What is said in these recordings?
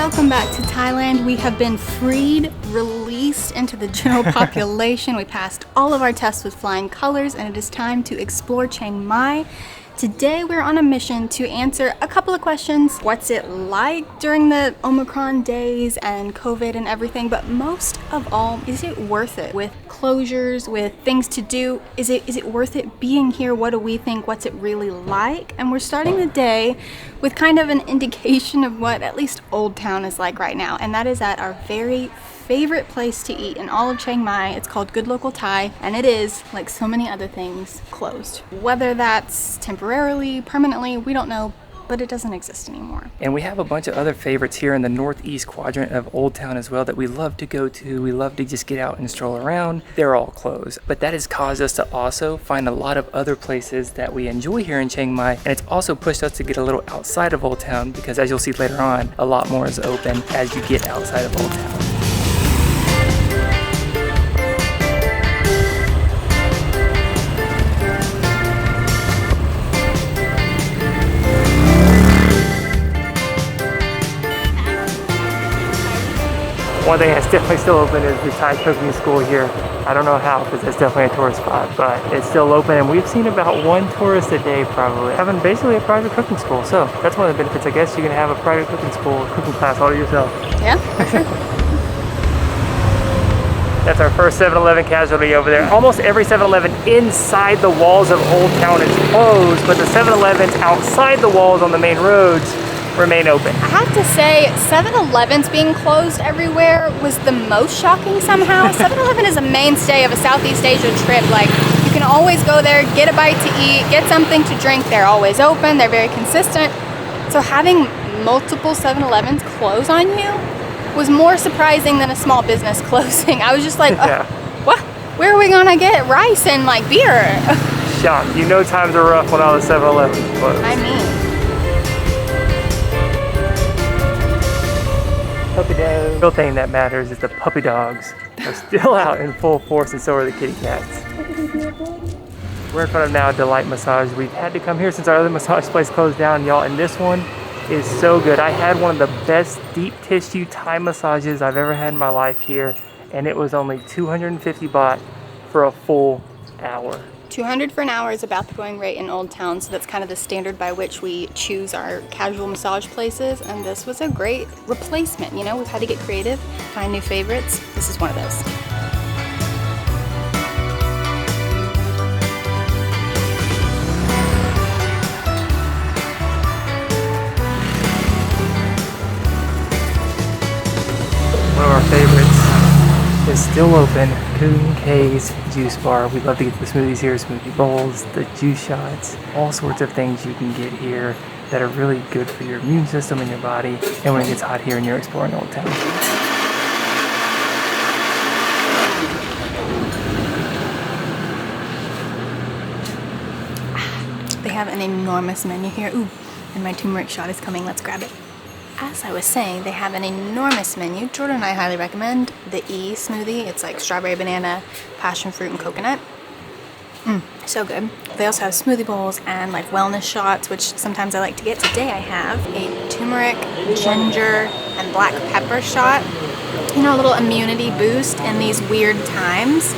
Welcome back to Thailand. We have been freed, released into the general population. We passed all of our tests with flying colors, and it is time to explore Chiang Mai. Today we're on a mission to answer a couple of questions. What's it like during the Omicron days and COVID and everything? But most of all, is it worth it? With closures, with things to do, is it worth it being here? What do we think? What's it really like? And we're starting the day with kind of an indication of what at least Old Town is like right now. And that is at our very favorite place to eat in all of Chiang Mai. It's called Good Local Thai, and it is, like so many other things, closed. Whether that's temporarily, permanently, we don't know, but it doesn't exist anymore. And we have a bunch of other favorites here in the northeast quadrant of Old Town as well that we love to go to. We love to just get out and stroll around. They're all closed. But that has caused us to also find a lot of other places that we enjoy here in Chiang Mai. And it's also pushed us to get a little outside of Old Town because, as you'll see later on, a lot more is open as you get outside of Old Town. One thing that's definitely still open is the Thai cooking school here. I don't know how, because it's definitely a tourist spot, but it's still open, and we've seen about one tourist a day probably having basically a private cooking school. So that's one of the benefits, I guess. You can have a private cooking school, cooking class all to yourself. Yeah, for sure. That's our first 7-Eleven casualty over there. Almost every 7-Eleven inside the walls of Old Town is closed, but the 7-Elevens outside the walls on the main roads remain open. I have to say, 7-Elevens being closed everywhere was the most shocking somehow. 7-Eleven is a mainstay of a Southeast Asia trip. Like, you can always go there, get a bite to eat, get something to drink. They're always open, they're very consistent. So having multiple 7-Elevens close on you was more surprising than a small business closing. I was just like, yeah. What? Where are we gonna get rice and like beer? Shocked. You know times are rough when all the 7-Elevens close. I mean. Puppy dogs. The real thing that matters is the puppy dogs are still out in full force, and so are the kitty cats. We're in front of now Delight Massage. We've had to come here since our other massage place closed down, y'all, and this one is so good. I had one of the best deep tissue Thai massages I've ever had in my life here, and it was only 250 baht for a full hour. 200 for an hour is about the going rate in Old Town, so that's kind of the standard by which we choose our casual massage places, and this was a great replacement. You know, we've had to get creative, find new favorites. This is one of those. One of our favorites is still open, Kun K's Juice Bar. We love to get the smoothies here, smoothie bowls, the juice shots, all sorts of things you can get here that are really good for your immune system and your body, and when it gets hot here and you're exploring Old Town. They have an enormous menu here. Ooh, and my turmeric shot is coming. Let's grab it. As I was saying, they have an enormous menu. Jordan and I highly recommend the E smoothie. It's like strawberry, banana, passion fruit, and coconut. So good. They also have smoothie bowls and like wellness shots, which sometimes I like to get. Today I have a turmeric, ginger, and black pepper shot. You know, a little immunity boost in these weird times.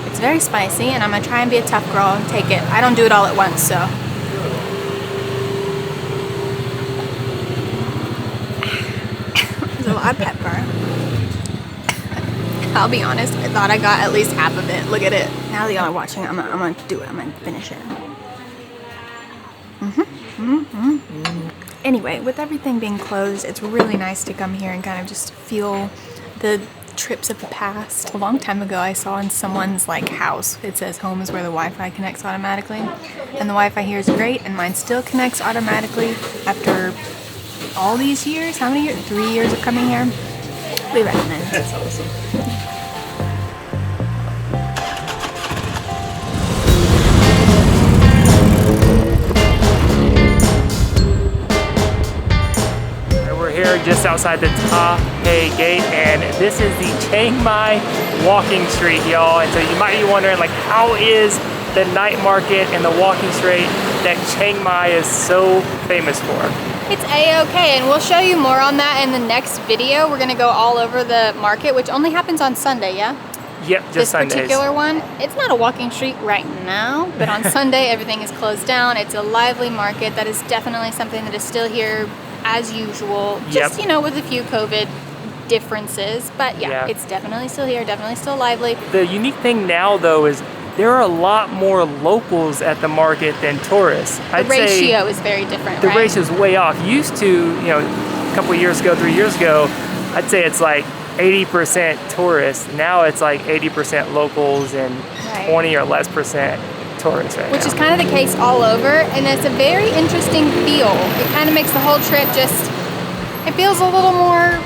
It's very spicy, and I'm gonna try and be a tough girl and take it. I don't do it all at once, so. A lot of pepper. I'll be honest, I thought I got at least half of it. Look at it. Now that y'all are watching, I'm gonna do it. I'm gonna finish it. Anyway, with everything being closed, it's really nice to come here and kind of just feel the trips of the past. A long time ago, I saw in someone's like house, it says home is where the Wi-Fi connects automatically. And the Wi-Fi here is great, and mine still connects automatically after all these years. How many years? 3 years of coming here. We recommend. That's awesome. We're here just outside the Ta Pei Gate, and this is the Chiang Mai walking street, y'all. And so you might be wondering, like, how is the night market and the walking street that Chiang Mai is so famous for? It's a-okay, and we'll show you more on that in the next video. We're gonna go all over the market, which only happens on Sunday, yeah? Yep, just this Sundays. Particular one, it's not a walking street right now, but on Sunday everything is closed down. It's a lively market. That is definitely something that is still here as usual, just you know, with a few COVID differences, but yeah, it's definitely still here, definitely still lively. The unique thing now though is there are a lot more locals at the market than tourists. The ratio is very different, the right? ratio is way off. Used to, you know, a couple of years ago, 3 years ago, I'd say it's like 80% tourists. Now it's like 80% locals and 20 or less percent tourists right Which now. is kind of the case all over, and it's a very interesting feel. It kind of makes the whole trip just, it feels a little more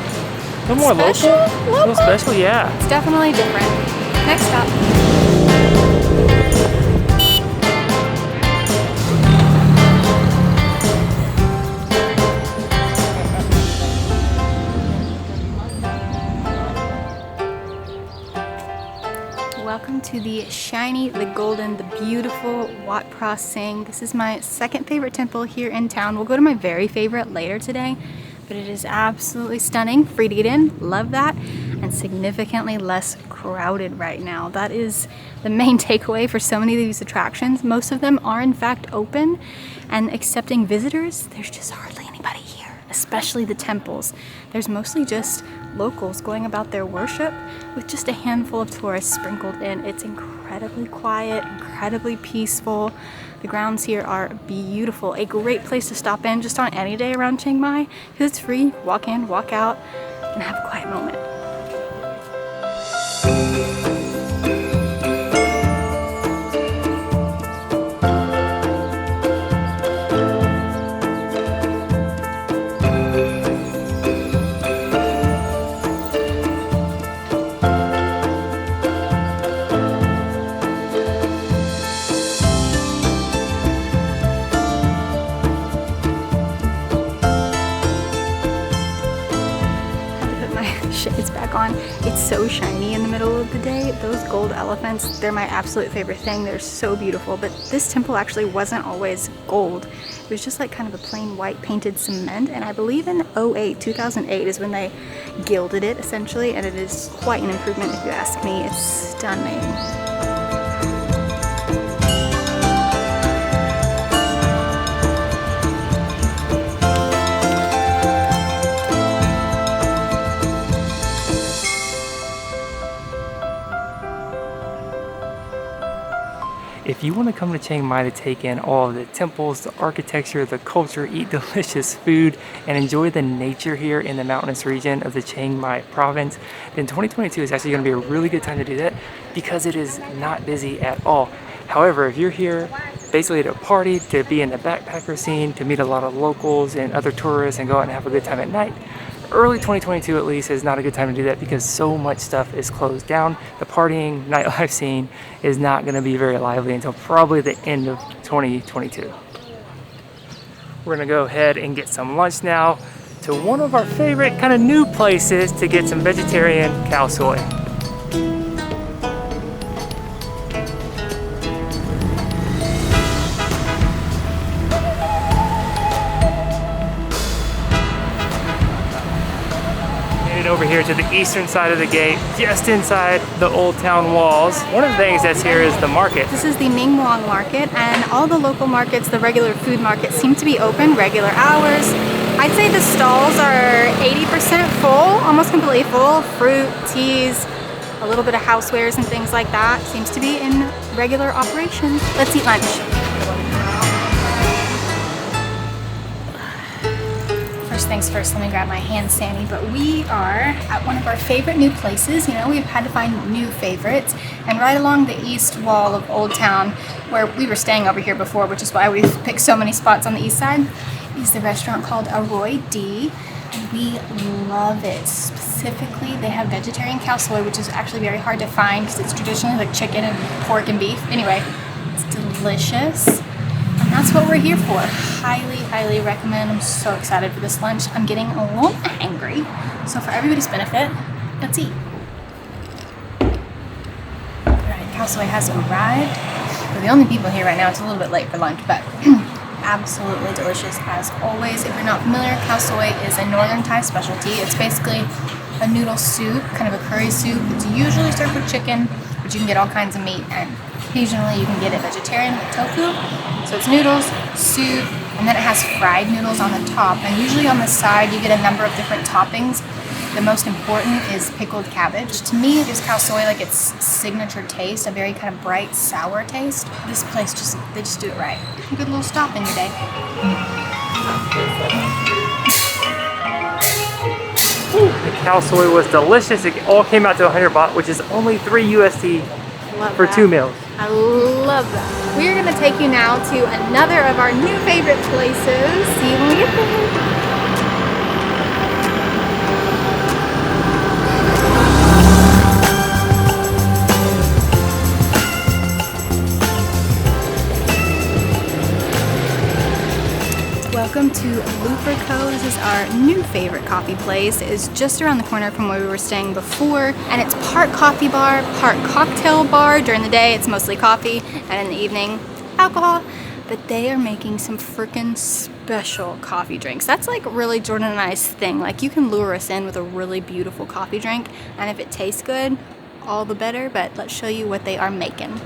local? A little special, yeah. It's definitely different. Next stop. Welcome to the shiny, the golden, the beautiful Wat Phra Singh. This is my second favorite temple here in town. We'll go to my very favorite later today, but it is absolutely stunning. Free to get in, love that, and significantly less crowded right now. That is the main takeaway for so many of these attractions. Most of them are in fact open and accepting visitors. There's just hardly anybody here, especially the temples. There's mostly just locals going about their worship with just a handful of tourists sprinkled in. It's incredibly quiet, incredibly peaceful. The grounds here are beautiful. A great place to stop in just on any day around Chiang Mai because it's free. Walk in, walk out, and have a quiet moment. Shades back on. It's so shiny in the middle of the day. Those gold elephants, they're my absolute favorite thing. They're so beautiful, but this temple actually wasn't always gold. It was just like kind of a plain white painted cement, and I believe in 2008 is when they gilded it essentially, and it is quite an improvement if you ask me. It's stunning. If you want to come to Chiang Mai to take in all of the temples, the architecture, the culture, eat delicious food, and enjoy the nature here in the mountainous region of the Chiang Mai province, then 2022 is actually going to be a really good time to do that because it is not busy at all. However, if you're here basically to party, to be in the backpacker scene, to meet a lot of locals and other tourists and go out and have a good time at night, early 2022 at least is not a good time to do that because so much stuff is closed down. The partying, nightlife scene is not going to be very lively until probably the end of 2022. We're going to go ahead and get some lunch now to one of our favorite kind of new places to get some vegetarian Khao Soi. Over here to the eastern side of the gate, just inside the Old Town walls. One of the things that's here is the market. This is the Luang market, and all the local markets, the regular food markets, seem to be open regular hours. I'd say the stalls are 80% full, almost completely full. Fruit, teas, a little bit of housewares and things like that seems to be in regular operation. Let's eat lunch. First things first, let me grab my hand sanitizer. But we are at one of our favorite new places. You know, we've had to find new favorites. And right along the east wall of Old Town, where we were staying over here before, which is why we've picked so many spots on the east side, is the restaurant called Aroi D. And we love it. Specifically, they have vegetarian Khao Soi, which is actually very hard to find because it's traditionally like chicken and pork and beef. Anyway, it's delicious. And that's what we're here for. Highly, highly recommend. I'm so excited for this lunch. I'm getting a little angry. So for everybody's benefit, let's eat. Alright, Khao Soi has arrived. We're the only people here right now. It's a little bit late for lunch, but absolutely delicious as always. If you're not familiar, Khao Soi is a northern Thai specialty. It's basically a noodle soup, kind of a curry soup. It's usually served with chicken, but you can get all kinds of meat, and occasionally you can get it vegetarian with tofu. So it's noodles, soup, and then it has fried noodles on the top, and usually on the side you get a number of different toppings. The most important is pickled cabbage. To me, it gives Khao Soi like its signature taste, a very kind of bright, sour taste. This place they just do it right. A good little stop in your day. The Khao Soi was delicious. It all came out to 100 baht, which is only 3 USD for 2 meals. I love that. We are going to take you now to another of our new favorite places. See you when we get there. Welcome to Luang. This is our new favorite coffee place. It is just around the corner from where we were staying before, and it's part coffee bar, part cocktail bar. During the day, it's mostly coffee, and in the evening, alcohol. But they are making some freaking special coffee drinks. That's like really Jordan and I's thing. Like, you can lure us in with a really beautiful coffee drink, and if it tastes good, all the better. But let's show you what they are making.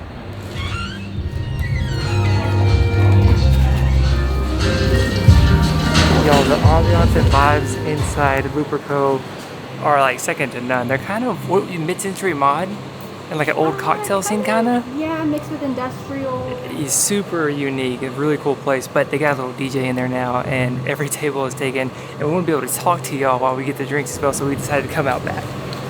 Y'all, the ambiance and vibes inside Luang are like second to none. They're kind of mid-century mod and like an old cocktail scene kind of. Yeah, mixed with industrial. It's super unique, a really cool place, but they got a little DJ in there now, and every table is taken, and we won't be able to talk to y'all while we get the drinks as well, so we decided to come out back.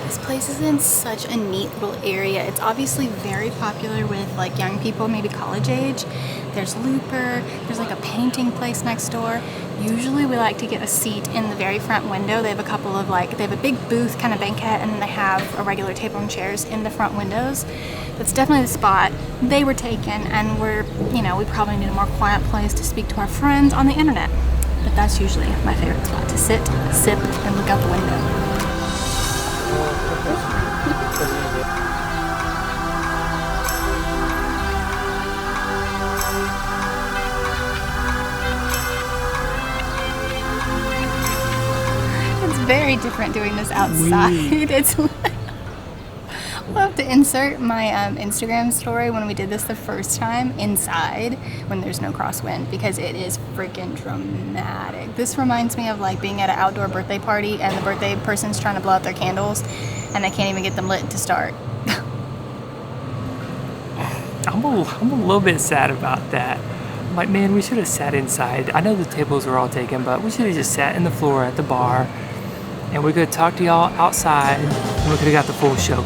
This place is in such a neat little area. It's obviously very popular with like young people, maybe college age. There's Looper, there's like a painting place next door. Usually we like to get a seat in the very front window. They have a couple of they have a big booth kind of banquette, and then they have a regular table and chairs in the front windows. That's definitely the spot. They were taken, and we probably need a more quiet place to speak to our friends on the internet. But that's usually my favorite spot, to sit, sip, and look out the window. Very different doing this outside. We'll have to insert my Instagram story when we did this the first time inside when there's no crosswind, because it is freaking dramatic. This reminds me of like being at an outdoor birthday party and the birthday person's trying to blow out their candles and they can't even get them lit to start. I'm a little bit sad about that. I'm like, man, we should have sat inside. I know the tables were all taken, but we should have just sat in the floor at the bar, and we could talk to y'all outside, and we could have got the full show.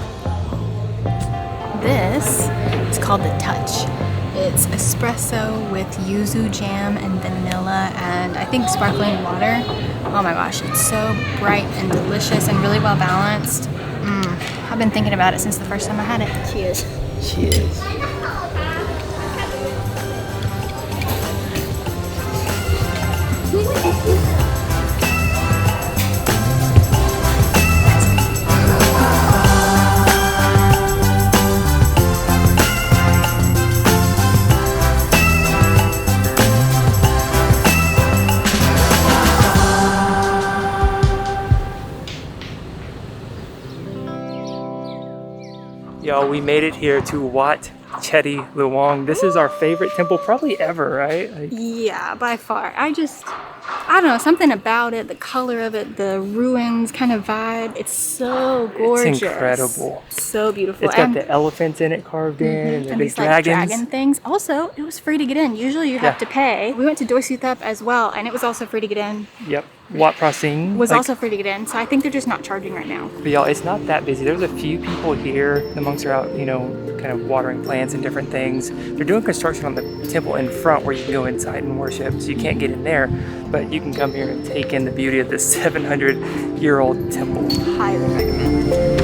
This is called The Touch. It's espresso with yuzu jam and vanilla and I think sparkling water. Oh my gosh, it's so bright and delicious and really well balanced. I've been thinking about it since the first time I had it. Cheers. Cheers. Yo, we made it here to Wat Chedi Luang. This is our favorite temple probably ever, right? Yeah, by far. I don't know, something about it, the color of it, the ruins kind of vibe. It's so gorgeous. It's incredible. So beautiful. It's got the elephants in it carved in and the big these, dragons. Like, dragon things. Also, it was free to get in. Usually you have to pay. We went to Doi Suthep as well, and it was also free to get in. Yep. Wat Phra Singh was also free to get in, so I think they're just not charging right now. But y'all, it's not that busy. There's a few people here. The monks are out, kind of watering plants and different things. They're doing construction on the temple in front where you can go inside and worship, so you can't get in there, but you can come here and take in the beauty of this 700-year-old temple. Highly recommend.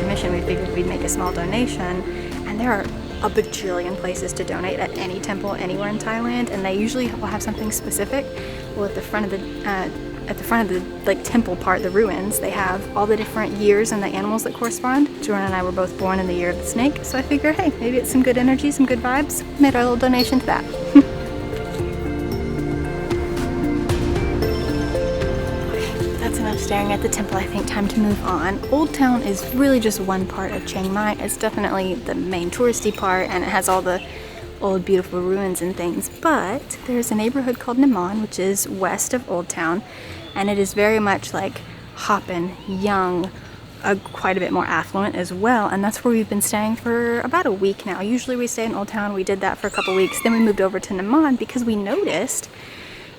the mission, we figured we'd make a small donation. And there are a bajillion places to donate at any temple anywhere in Thailand, and they usually will have something specific. Well, at the front of the like temple part, the ruins, they have all the different years and the animals that correspond. Jordan and I were both born in the year of the snake, so I figure, hey, maybe it's some good energy, some good vibes. Made our little donation to that. That's enough staring at the temple. I think time to move on. Old Town is really just one part of Chiang Mai. It's definitely the main touristy part, and it has all the old beautiful ruins and things, but there's a neighborhood called Nimman, which is west of Old Town, and it is very much like hoppin', young, quite a bit more affluent as well, and that's where we've been staying for about a week now. Usually we stay in Old Town. We did that for a couple weeks, then we moved over to Nimman because we noticed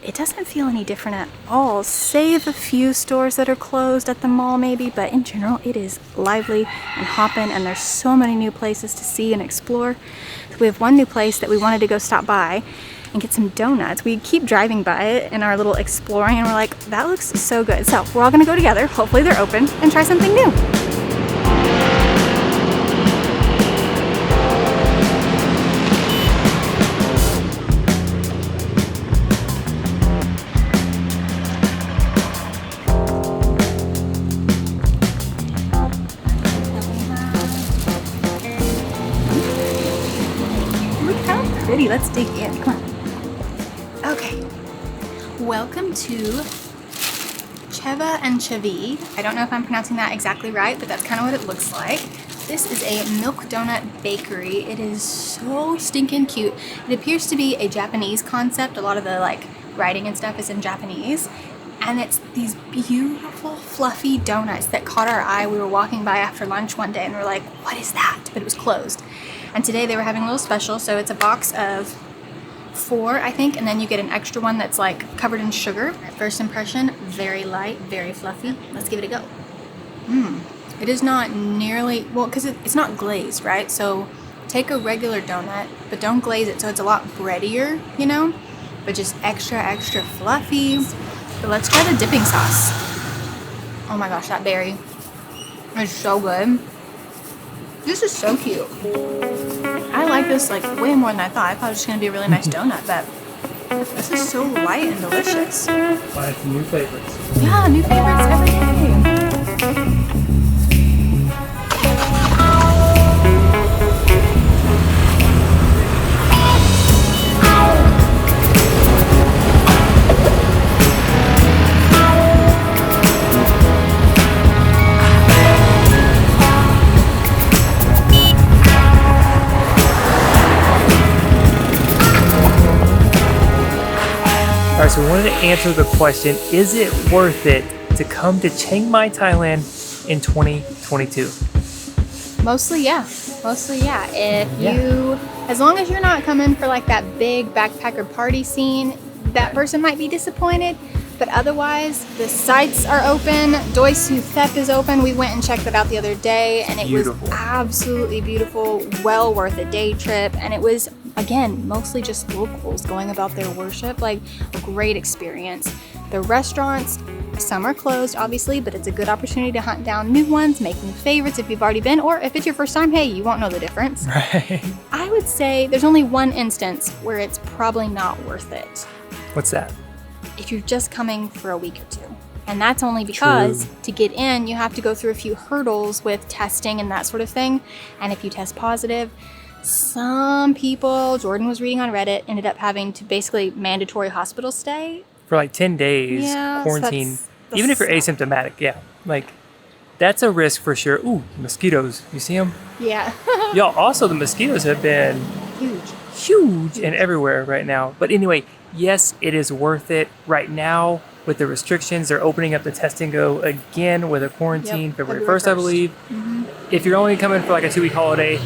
it doesn't feel any different at all, save a few stores that are closed at the mall maybe, but in general it is lively and hoppin', and there's so many new places to see and explore. So we have one new place that we wanted to go stop by and get some donuts. We keep driving by it in our little exploring, and we're like, that looks so good. So we're all gonna go together, hopefully they're open, and try something new. Let's dig in. Come on. Okay. Welcome to Cheva and Chedi. I don't know if I'm pronouncing that exactly right, but that's kind of what it looks like. This is a milk donut bakery. It is so stinking cute. It appears to be a Japanese concept. A lot of the like writing and stuff is in Japanese. And it's these beautiful fluffy donuts that caught our eye. We were walking by after lunch one day and we're like, what is that? But it was closed. And today they were having a little special, so it's a box of 4, I think, and then you get an extra one that's like covered in sugar. First impression, very light, very fluffy. Let's give it a go. It is not nearly, well, because it's not glazed, right? So take a regular donut, but don't glaze it so it's a lot breadier, you know? But just extra, extra fluffy. So let's try the dipping sauce. Oh my gosh, that berry is so good. This is so cute. I like this like way more than I thought. I thought it was just gonna be a really nice donut, but this is so light and delicious. Find some new favorites. Yeah, new favorites every day. All right, so we wanted to answer the question, is it worth it to come to Chiang Mai, Thailand in 2022? Mostly, yeah. As long as you're not coming for like that big backpacker party scene, that person might be disappointed. But otherwise, the sites are open. Doi Suthep is open. We went and checked it out the other day, and it was absolutely beautiful, well worth a day trip. And it was, again, mostly just locals going about their worship, like a great experience. The restaurants, some are closed, obviously, but it's a good opportunity to hunt down new ones, make new favorites if you've already been, or if it's your first time, hey, you won't know the difference. Right. I would say there's only one instance where it's probably not worth it. What's that? If you're just coming for a week or two. And that's only because to get in, you have to go through a few hurdles with testing and that sort of thing. And if you test positive, some people, Jordan was reading on Reddit, ended up having to basically mandatory hospital stay. For like 10 days, quarantine. So that's even if you're asymptomatic, yeah. Like, that's a risk for sure. Ooh, mosquitoes. You see them? Yeah. Y'all, also the mosquitoes have been huge and everywhere right now. But anyway, yes, it is worth it. Right now, with the restrictions, they're opening up the testing go again with a quarantine February 1st, I believe. Mm-hmm. If you're only coming for like a 2-week holiday,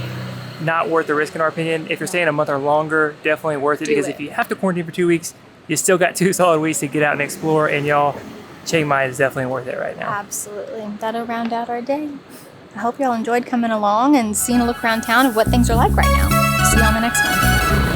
not worth the risk in our opinion. If you're staying a month or longer, definitely worth it. Because if you have to quarantine for 2 weeks, you still got 2 solid weeks to get out and explore. And y'all, Chiang Mai is definitely worth it right now. Absolutely. That'll round out our day. I hope y'all enjoyed coming along and seeing a look around town of what things are like right now. See you on the next one.